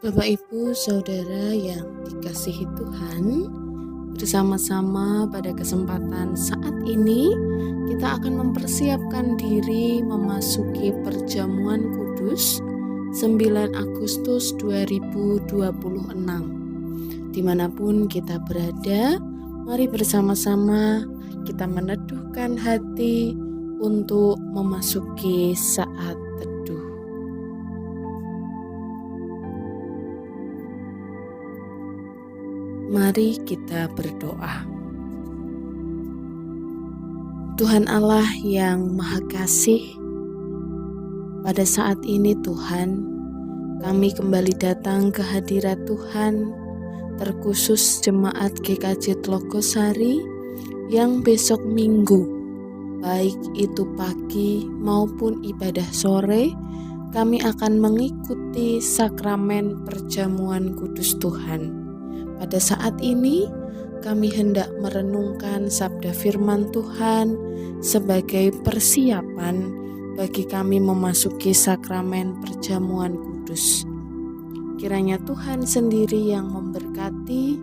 Bapak, Ibu, Saudara yang dikasihi Tuhan, bersama-sama pada kesempatan saat ini kita akan mempersiapkan diri memasuki perjamuan kudus 9 Agustus 2026. Dimanapun kita berada, mari bersama-sama kita meneduhkan hati untuk memasuki saat teduh. Mari kita berdoa. Tuhan Allah yang Maha Kasih, pada saat ini Tuhan, kami kembali datang ke hadirat Tuhan, terkhusus jemaat GKJ Tlogosari yang besok Minggu, baik itu pagi maupun ibadah sore, kami akan mengikuti sakramen perjamuan kudus Tuhan. Pada saat ini, kami hendak merenungkan sabda firman Tuhan sebagai persiapan bagi kami memasuki sakramen perjamuan kudus. Kiranya Tuhan sendiri yang memberkati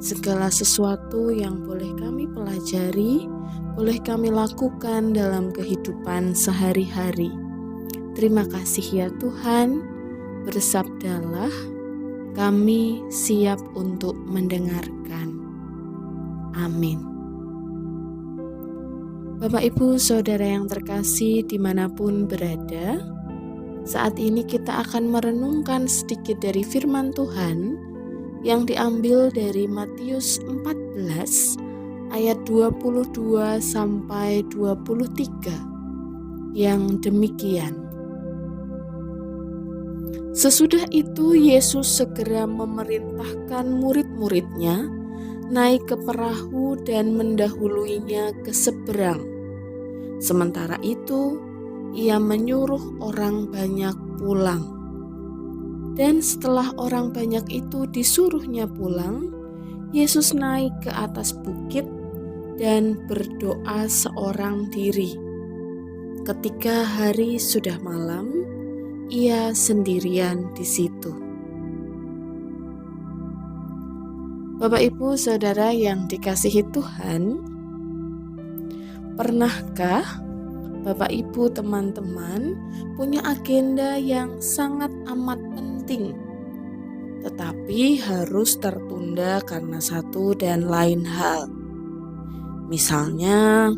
segala sesuatu yang boleh kami pelajari, boleh kami lakukan dalam kehidupan sehari-hari. Terima kasih ya Tuhan, bersabdalah, kami siap untuk mendengarkan. Amin. Bapak, Ibu, Saudara yang terkasih dimanapun berada, saat ini kita akan merenungkan sedikit dari firman Tuhan yang diambil dari Matius 14 ayat 22 sampai 23 yang demikian. Sesudah itu Yesus segera memerintahkan murid-muridnya naik ke perahu dan mendahuluinya ke seberang. Sementara itu, ia menyuruh orang banyak pulang. Dan setelah orang banyak itu disuruhnya pulang, Yesus naik ke atas bukit dan berdoa seorang diri. Ketika hari sudah malam, ia sendirian di situ. Bapak, Ibu, Saudara yang dikasihi Tuhan, pernahkah Bapak, Ibu, teman-teman punya agenda yang sangat amat penting, tetapi harus tertunda karena satu dan lain hal? Misalnya,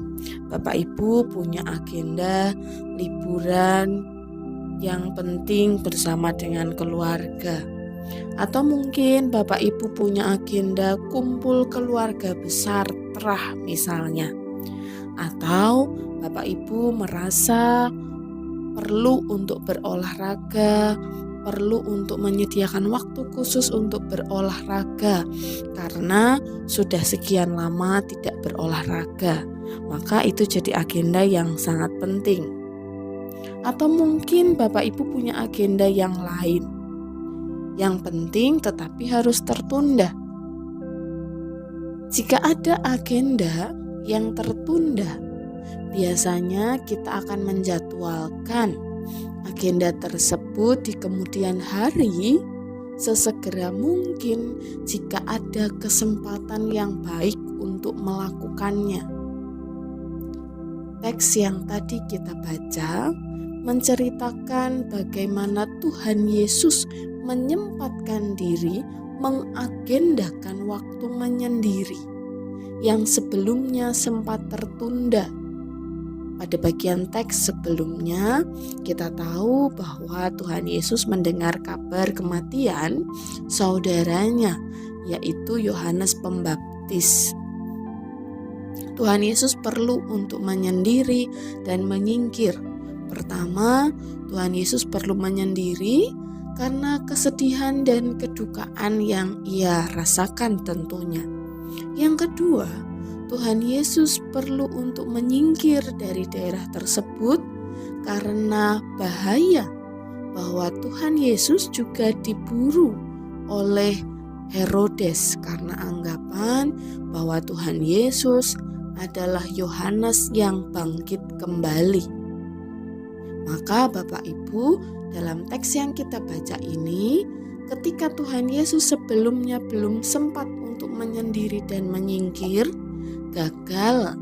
Bapak Ibu punya agenda liburan yang penting bersama dengan keluarga, atau mungkin Bapak Ibu punya agenda kumpul keluarga besar terah misalnya, atau Bapak Ibu merasa perlu untuk berolahraga, perlu untuk menyediakan waktu khusus untuk berolahraga karena sudah sekian lama tidak berolahraga, maka itu jadi agenda yang sangat penting. Atau mungkin Bapak Ibu punya agenda yang lain, yang penting tetapi harus tertunda. Jika ada agenda yang tertunda, biasanya kita akan menjadwalkan agenda tersebut di kemudian hari sesegera mungkin jika ada kesempatan yang baik untuk melakukannya. Teks yang tadi kita baca menceritakan bagaimana Tuhan Yesus menyempatkan diri mengagendakan waktu menyendiri yang sebelumnya sempat tertunda. Pada bagian teks sebelumnya kita tahu bahwa Tuhan Yesus mendengar kabar kematian saudaranya, yaitu Yohanes Pembaptis. Tuhan Yesus perlu untuk menyendiri dan menyingkir. Pertama, Tuhan Yesus perlu menyendiri karena kesedihan dan kedukaan yang ia rasakan tentunya. Yang kedua, Tuhan Yesus perlu untuk menyingkir dari daerah tersebut karena bahaya bahwa Tuhan Yesus juga diburu oleh Herodes karena anggapan bahwa Tuhan Yesus adalah Yohanes yang bangkit kembali. Maka Bapak Ibu, dalam teks yang kita baca ini ketika Tuhan Yesus sebelumnya belum sempat untuk menyendiri dan menyingkir, gagal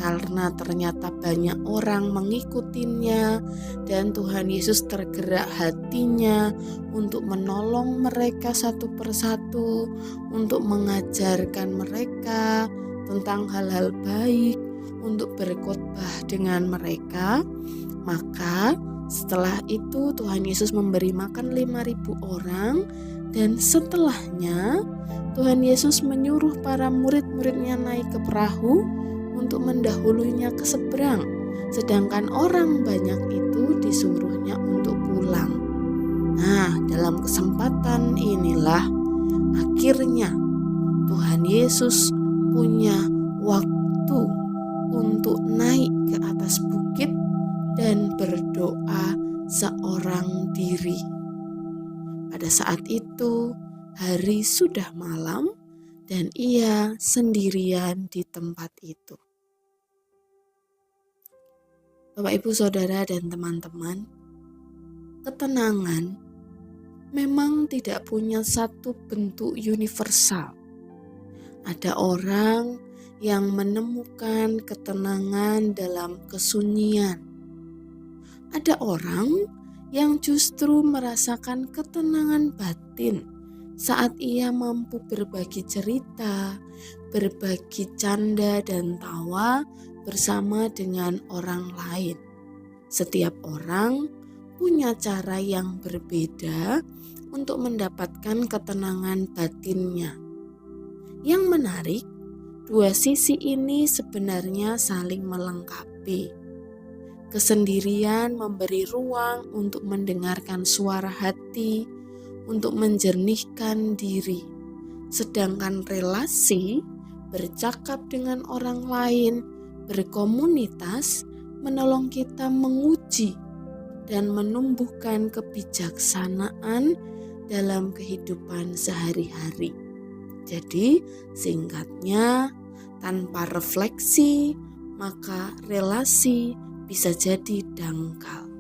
karena ternyata banyak orang mengikutinya dan Tuhan Yesus tergerak hatinya untuk menolong mereka satu persatu, untuk mengajarkan mereka tentang hal-hal baik, untuk berkhotbah dengan mereka. Maka setelah itu Tuhan Yesus memberi makan 5.000 orang, dan setelahnya Tuhan Yesus menyuruh para murid-muridnya naik ke perahu untuk mendahulunya ke seberang, sedangkan orang banyak itu disuruhnya untuk pulang. Nah, dalam kesempatan inilah akhirnya Tuhan Yesus punya waktu untuk naik ke atas bukit dan berdoa seorang diri. Pada saat itu hari sudah malam dan ia sendirian di tempat itu. Bapak, Ibu, Saudara, dan teman-teman, ketenangan memang tidak punya satu bentuk universal. Ada orang yang menemukan ketenangan dalam kesunyian. Ada orang yang justru merasakan ketenangan batin saat ia mampu berbagi cerita, berbagi canda dan tawa bersama dengan orang lain. Setiap orang punya cara yang berbeda untuk mendapatkan ketenangan batinnya. Yang menarik, dua sisi ini sebenarnya saling melengkapi. Kesendirian memberi ruang untuk mendengarkan suara hati, untuk menjernihkan diri. Sedangkan relasi, bercakap dengan orang lain, berkomunitas, menolong kita menguji dan menumbuhkan kebijaksanaan dalam kehidupan sehari-hari. Jadi, singkatnya, tanpa refleksi, maka relasi bisa jadi dangkal.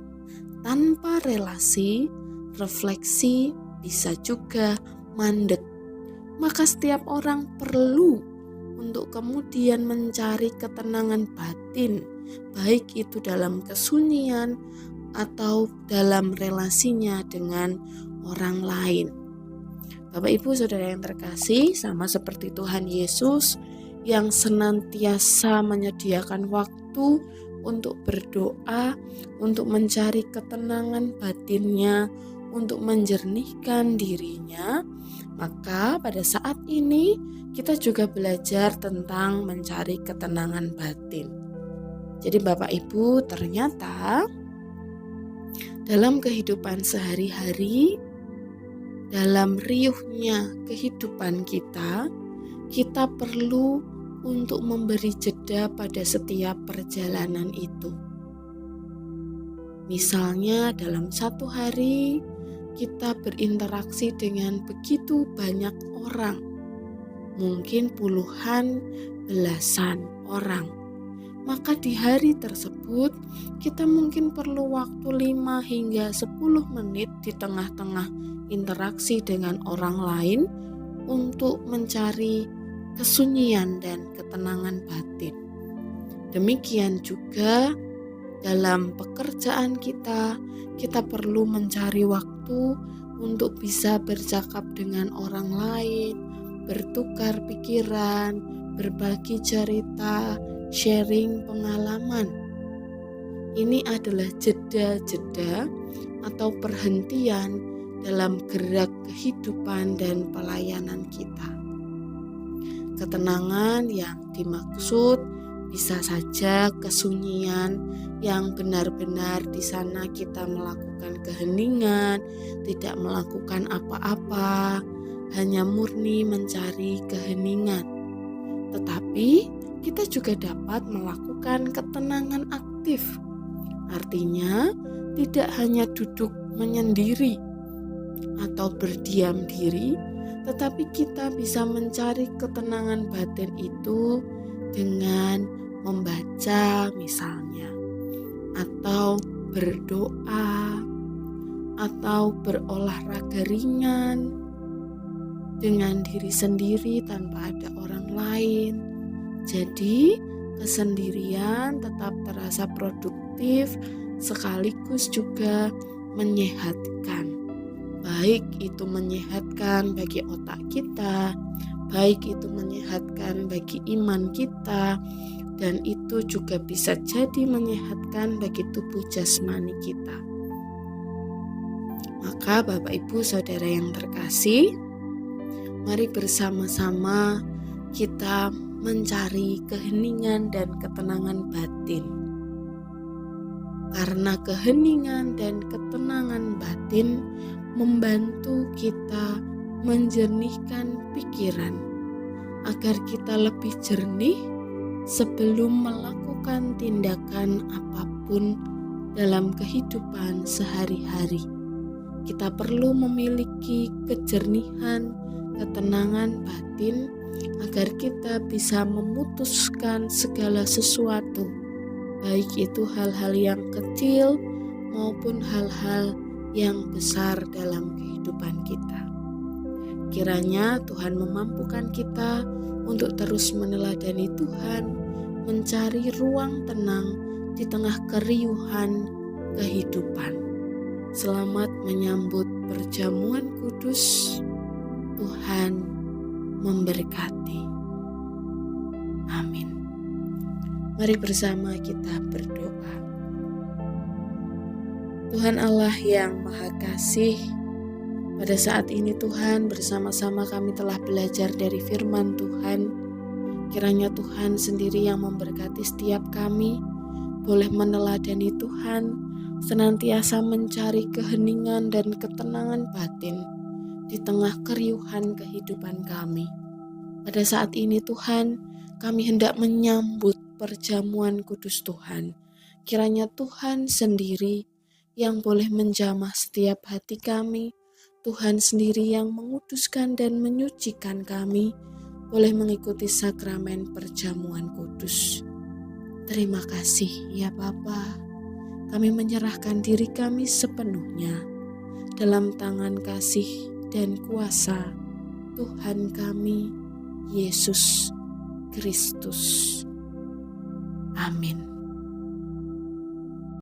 Tanpa relasi, refleksi bisa juga mandek. Maka setiap orang perlu untuk kemudian mencari ketenangan batin, baik itu dalam kesunyian atau dalam relasinya dengan orang lain. Bapak, Ibu, Saudara yang terkasih, sama seperti Tuhan Yesus yang senantiasa menyediakan waktu untuk berdoa, untuk mencari ketenangan batinnya, untuk menjernihkan dirinya, maka pada saat ini kita juga belajar tentang mencari ketenangan batin. Jadi Bapak Ibu, ternyata dalam kehidupan sehari-hari, dalam riuhnya kehidupan kita perlu untuk memberi jeda pada setiap perjalanan itu. Misalnya dalam satu hari kita berinteraksi dengan begitu banyak orang, mungkin puluhan, belasan orang. Maka di hari tersebut kita mungkin perlu waktu 5 hingga 10 menit di tengah-tengah interaksi dengan orang lain untuk mencari kesunyian dan ketenangan batin. Demikian juga dalam pekerjaan kita perlu mencari waktu untuk bisa bercakap dengan orang lain, bertukar pikiran, berbagi cerita, sharing pengalaman. Ini adalah jeda-jeda atau perhentian dalam gerak kehidupan dan pelayanan kita. Ketenangan yang dimaksud bisa saja kesunyian yang benar-benar di sana kita melakukan keheningan, tidak melakukan apa-apa, hanya murni mencari keheningan. Tetapi kita juga dapat melakukan ketenangan aktif. Artinya tidak hanya duduk menyendiri atau berdiam diri, tetapi kita bisa mencari ketenangan batin itu dengan membaca misalnya, atau berdoa, atau berolahraga ringan dengan diri sendiri tanpa ada orang lain. Jadi kesendirian tetap terasa produktif sekaligus juga menyehatkan. Baik itu menyehatkan bagi otak kita, baik itu menyehatkan bagi iman kita, dan itu juga bisa jadi menyehatkan bagi tubuh jasmani kita. Maka Bapak Ibu Saudara yang terkasih, mari bersama-sama kita mencari keheningan dan ketenangan batin. Karena keheningan dan ketenangan batin membantu kita menjernihkan pikiran agar kita lebih jernih sebelum melakukan tindakan apapun dalam kehidupan sehari-hari. Kita perlu memiliki kejernihan, ketenangan batin agar kita bisa memutuskan segala sesuatu, baik itu hal-hal yang kecil maupun hal-hal yang besar dalam kehidupan kita. Kiranya Tuhan memampukan kita untuk terus meneladani Tuhan, mencari ruang tenang di tengah keriuhan kehidupan. Selamat menyambut perjamuan kudus. Tuhan memberkati. Amin. Mari bersama kita berdoa. Tuhan Allah yang Maha Kasih, pada saat ini Tuhan bersama-sama kami telah belajar dari firman Tuhan. Kiranya Tuhan sendiri yang memberkati setiap kami, boleh meneladani Tuhan, senantiasa mencari keheningan dan ketenangan batin di tengah keriuhan kehidupan kami. Pada saat ini Tuhan, kami hendak menyambut perjamuan kudus Tuhan. Kiranya Tuhan sendiri yang boleh menjamah setiap hati kami, Tuhan sendiri yang menguduskan dan menyucikan kami, boleh mengikuti sakramen perjamuan kudus. Terima kasih ya Bapa. Kami menyerahkan diri kami sepenuhnya dalam tangan kasih dan kuasa Tuhan kami, Yesus Kristus. Amin.